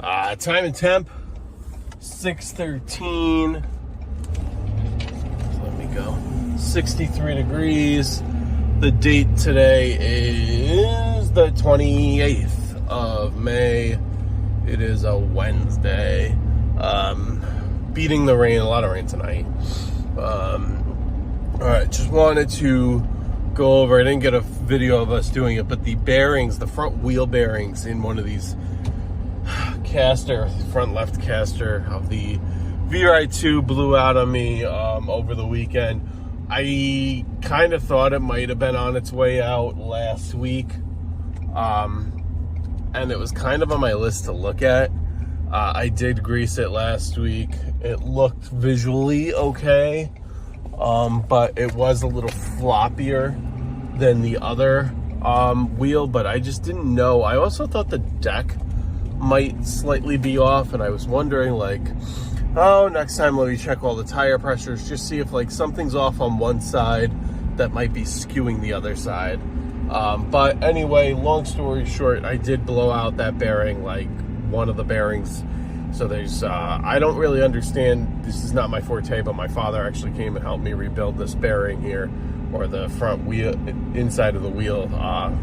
Time and temp, 6:13. Let me go. 63 degrees. The date today is the 28th of May. It is a Wednesday. Beating the rain, a lot of rain tonight. Alright, just wanted to go over, I didn't get a video of us doing it, but the bearings, the front wheel bearings in one of these front left caster of the VRI 2 blew out on me over the weekend. I kind of thought it might have been on its way out last week, and it was kind of on my list to look at. I did grease it last week. It looked visually okay, but it was a little floppier than the other wheel, but I just didn't know. I also thought the deck might slightly be off, and I was wondering, like, oh, next time let me check all the tire pressures, just see if like something's off on one side that might be skewing the other side. But anyway, long story short, I did blow out that bearing, like one of the bearings. So there's I don't really understand, this is not my forte, but my father actually came and helped me rebuild this bearing here, or the front wheel, inside of the wheel.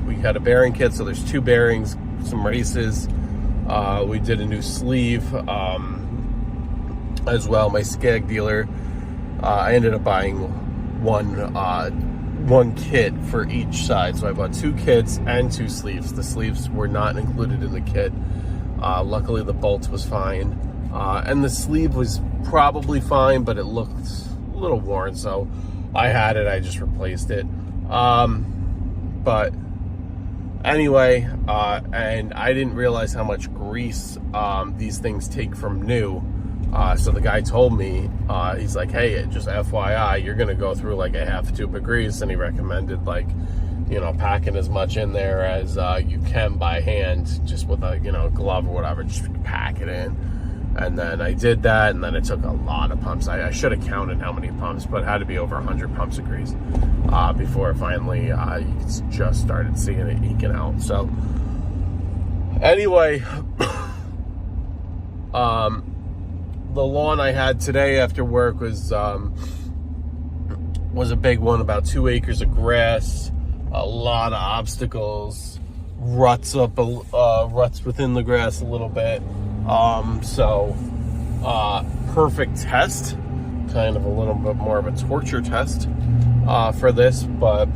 We had a bearing kit, so there's two bearings, some races. We did a new sleeve as well. My Skag dealer, I ended up buying one kit for each side. So I bought two kits and two sleeves. The sleeves were not included in the kit. Luckily the bolt was fine. And the sleeve was probably fine, but it looked a little worn. So I had it, I just replaced it. But anyway, and I didn't realize how much grease these things take from new. So the guy told me, he's like, hey, just FYI, you're gonna go through like a half tube of grease, and he recommended, like, you know, packing as much in there as you can by hand, just with a, you know, glove or whatever, just pack it in. And then I did that, and then it took a lot of pumps. I should have counted how many pumps, but it had to be over 100 pumps of grease before finally you just started seeing it eking out. So anyway, the lawn I had today after work was a big one, about 2 acres of grass, a lot of obstacles, ruts within the grass a little bit. Perfect test, kind of a little bit more of a torture test for this, but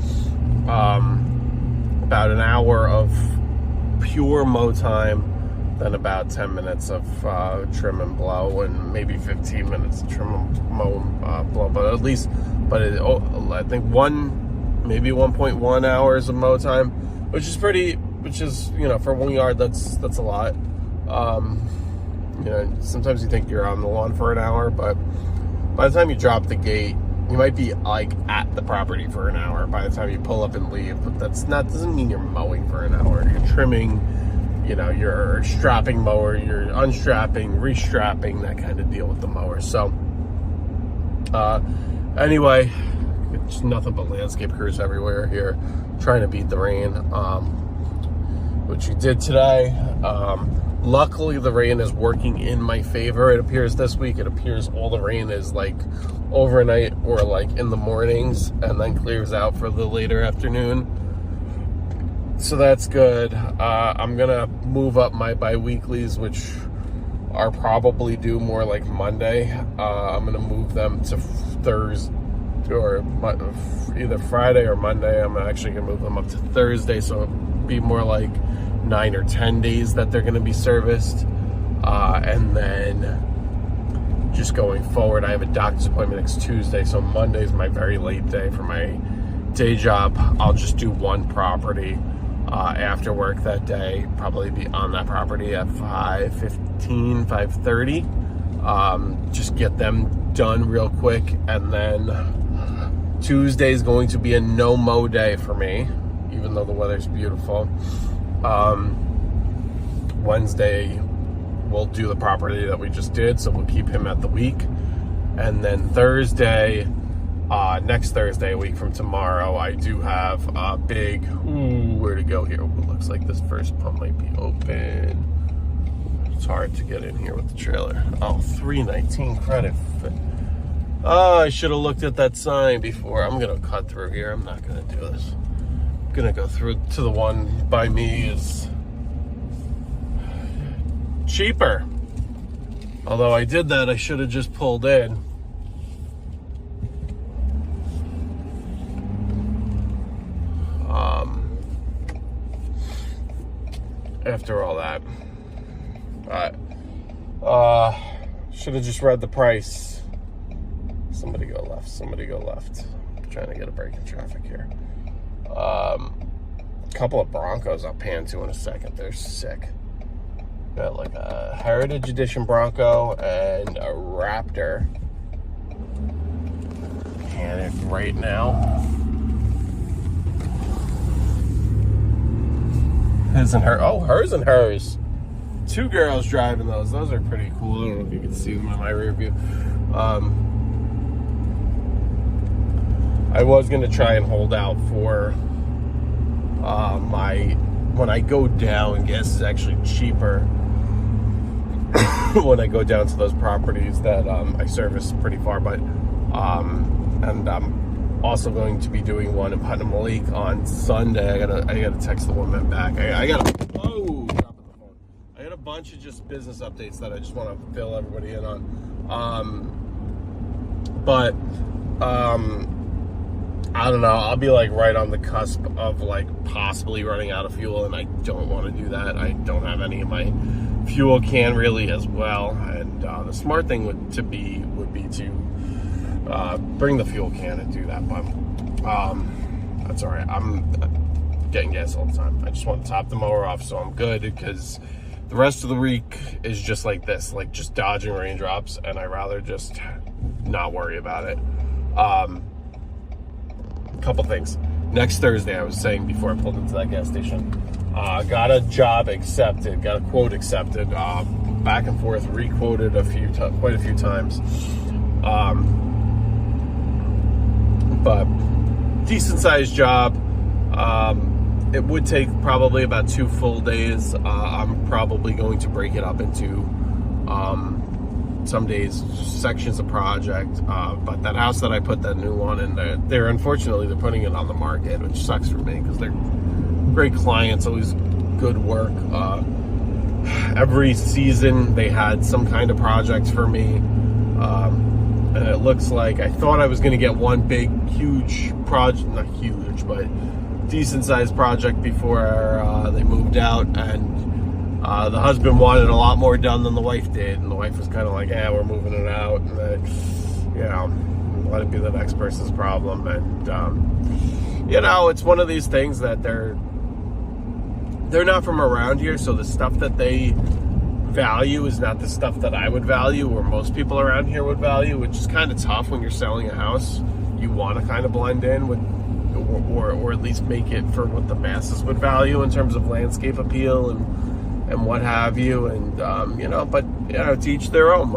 about an hour of pure mow time, then about 10 minutes of trim and blow, and maybe 15 minutes of trim and mow and blow, but at least, I think maybe 1.1 hours of mow time, which is, you know, for 1 yard, that's a lot. You know, sometimes you think you're on the lawn for an hour, but by the time you drop the gate, you might be like at the property for an hour by the time you pull up and leave. But doesn't mean you're mowing for an hour. You're trimming, you know, you're strapping mower, you're unstrapping, restrapping, that kind of deal with the mower. So anyway, it's nothing but landscape crews everywhere here trying to beat the rain, which we did today. Luckily, the rain is working in my favor. It appears this week, it appears all the rain is like overnight or like in the mornings, and then clears out for the later afternoon. So that's good. I'm gonna move up my bi-weeklies, which are probably due more like Monday. I'm gonna move them to Thursday, or either Friday or Monday. I'm actually gonna move them up to Thursday, so it'll be more like 9 or 10 days that they're going to be serviced, and then just going forward, I have a doctor's appointment next Tuesday, so Monday's my very late day for my day job. I'll just do one property after work that day, probably be on that property at 5:15, 5:30, just get them done real quick, and then Tuesday's going to be a no mow day for me, even though the weather's beautiful. Wednesday we'll do the property that we just did, so we'll keep him at the week. And then Thursday, next Thursday, a week from tomorrow, I do have a big, where to go here? It looks like this first pump might be open. it's hard to get in here with the trailer. Oh, 319 credit. Oh, I should have looked at that sign before. I'm gonna cut through here. I'm not gonna do this. I'm gonna go through to the one by me. Is cheaper. Although I did that, I should have just pulled in. After all that, should have just read the price. Somebody go left. Somebody go left. I'm trying to get a break in traffic here. A couple of Broncos I'll pan to in a second. They're sick. Got like a Heritage Edition Bronco and a Raptor. Pan it right now. His and her. Oh, hers and hers. Two girls driving those. Those are pretty cool. I don't know if you can see them in my rear view. I was going to try and hold out for when I go down, gas is actually cheaper when I go down to those properties that I service pretty far. But and I'm also going to be doing one in Putnam Lake on Sunday. I gotta text the woman back. I got a bunch of just business updates that I just want to fill everybody in on. I don't know. I'll be like right on the cusp of like possibly running out of fuel, and I don't want to do that. I don't have any of my fuel can really as well, and the smart thing would be to bring the fuel can and do that, but that's all right. I'm getting gas all the time. I just want to top the mower off so I'm good, because the rest of the week is just like this, like just dodging raindrops, and I'd rather just not worry about it. Couple things. Next Thursday, I was saying before I pulled into that gas station, got a job accepted, got a quote accepted, back and forth, re-quoted quite a few times. But decent sized job. It would take probably about 2 full days. I'm probably going to break it up into some days sections of project. But that house that I put that new one in, they're unfortunately they're putting it on the market, which sucks for me because they're great clients, always good work. Every season they had some kind of project for me. And it looks like I thought I was going to get one big, huge project, not huge, but decent sized project before they moved out, and the husband wanted a lot more done than the wife did, and the wife was kind of like, "Yeah, we're moving it out," and let it be the next person's problem. And it's one of these things that they're not from around here, so the stuff that they value is not the stuff that I would value or most people around here would value, which is kind of tough when you're selling a house. You want to kind of blend in with, or at least make it for what the masses would value in terms of landscape appeal and what have you. And but to each their own.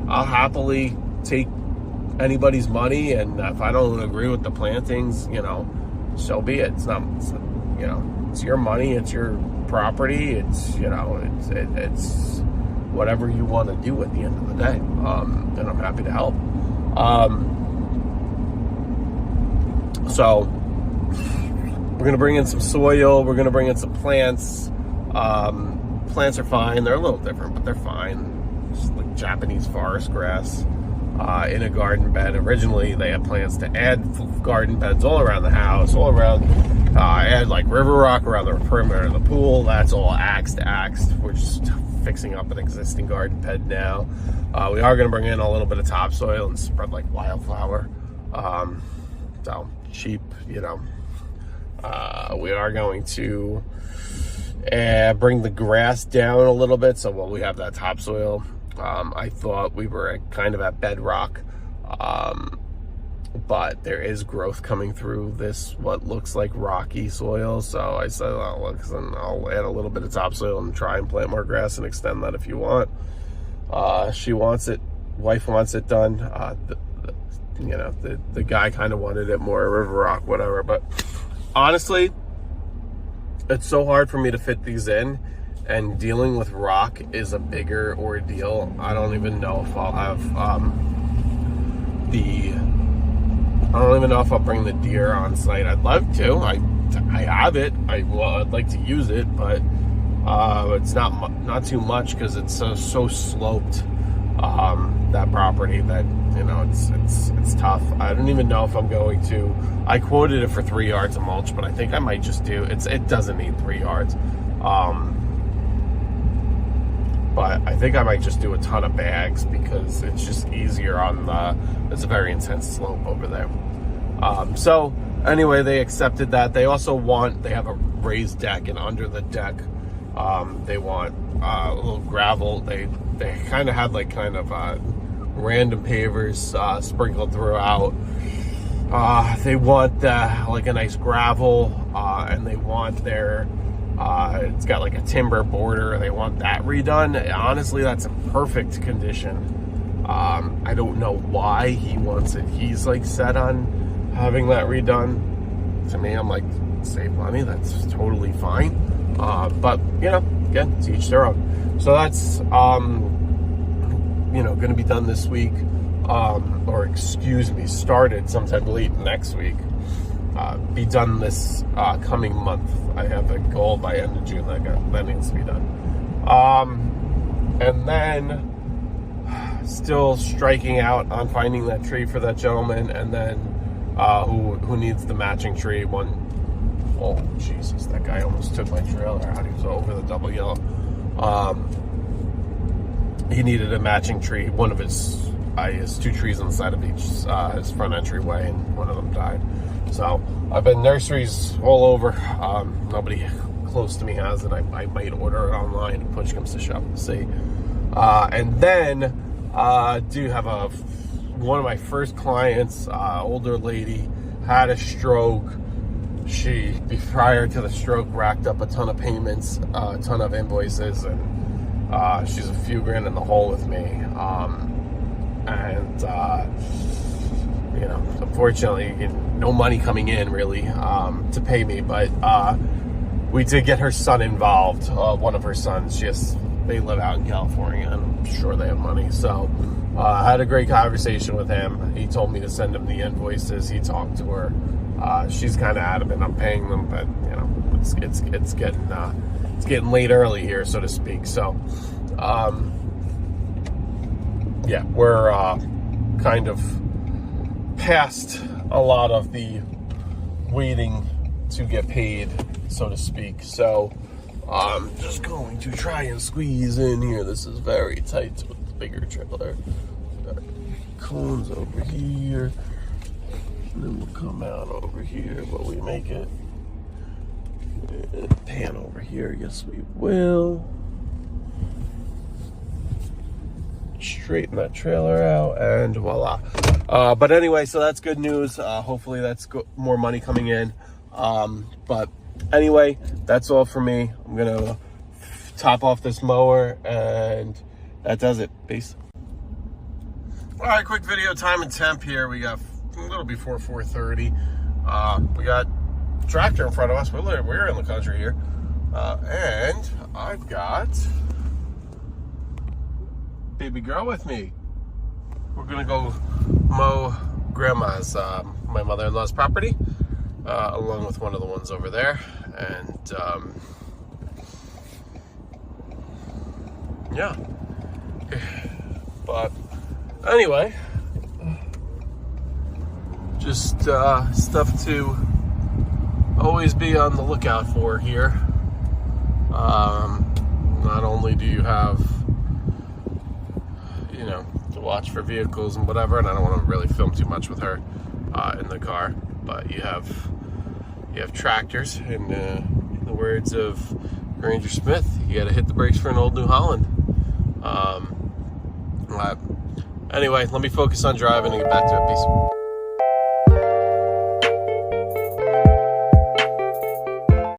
I'll happily take anybody's money, and if I don't agree with the plantings, so be it. It's not it's your money, it's your property, it's it's whatever you want to do at the end of the day, and I'm happy to help. So we're gonna bring in some soil, we're gonna bring in some plants. Plants are fine, they're a little different, but they're fine. Just like Japanese forest grass in a garden bed. Originally they had plans to add garden beds all around the house, all around. Add like river rock around the perimeter of the pool. That's all axed. We're just fixing up an existing garden bed now. We are going to bring in a little bit of topsoil and spread like wildflower. So cheap, we are going to bring the grass down a little bit. So while we have that topsoil, I thought we were kind of at bedrock. But there is growth coming through this, what looks like rocky soil. So I said, I'll add a little bit of topsoil and try and plant more grass and extend that if you want. She wants it, wife wants it done. The guy kind of wanted it more river rock, whatever. But honestly, it's so hard for me to fit these in. and dealing with rock is a bigger ordeal. I don't even know if I'll have I don't even know if I'll bring the deer on site. I'd love to. I have it. I'd like to use it, but it's not too much because it's so sloped. That property that, you know, it's tough. I don't even know if I'm going to. I quoted it for 3 yards of mulch, but I think I might just do it doesn't need 3 yards. But I think I might just do a ton of bags because it's just easier it's a very intense slope over there. So anyway, they accepted that. They also they have a raised deck, and under the deck, they want a little gravel. They kind of had random pavers sprinkled throughout. They want like a nice gravel, and they want it's got like a timber border. They want that redone. Honestly, that's in perfect condition. I don't know why he wants it. He's like set on having that redone. To me, I'm like, save money. That's totally fine. But you know, again, to each their own. So that's going to be done this week, or excuse me, started sometime late next week. Be done this coming month. I have a goal by end of June that needs to be done. And then still striking out on finding that tree for that gentleman, and then who needs the matching tree. Oh Jesus, that guy almost took my trailer out. He was over the double yellow. He needed a matching tree. One of his 2 trees on the side of his front entryway, and one of them died. So I've been nurseries all over. Nobody close to me has it. I might order it online if push comes to shove and see. And then do have one of my first clients, older lady, had a stroke. She, prior to the stroke, racked up a ton of payments, a ton of invoices, and she's a few grand in the hole with me. You know, unfortunately, no money coming in really to pay me, but we did get her son involved. One of her sons, they live out in California, and I'm sure they have money. So I had a great conversation with him. He told me to send him the invoices. He talked to her. She's kind of adamant I'm paying them, but you know, it's getting late early here, so to speak. So yeah, we're kind of past a lot of the waiting to get paid, so to speak. So I'm just going to try and squeeze in here. This is very tight with the bigger trailer. Got cones over here, and then we'll come out over here, but we make it pan over here. Yes, we will. Straighten that trailer out, and voila. But anyway, so that's good news. Hopefully that's more money coming in. But anyway, that's all for me. I'm gonna top off this mower, and that does it. Peace. All right, quick video time and temp here. We got a little before 4:30. We got tractor in front of us. We're in the country here, and I've got baby girl with me. We're gonna go mow grandma's, my mother-in-law's property, along with one of the ones over there. And yeah, but anyway, just stuff to always be on the lookout for here. Not only do you have, you know, to watch for vehicles and whatever, and I don't want to really film too much with her in the car, but you have tractors, and in the words of Ranger Smith, you got to hit the brakes for an old New Holland. Anyway, let me focus on driving and get back to it. Peace.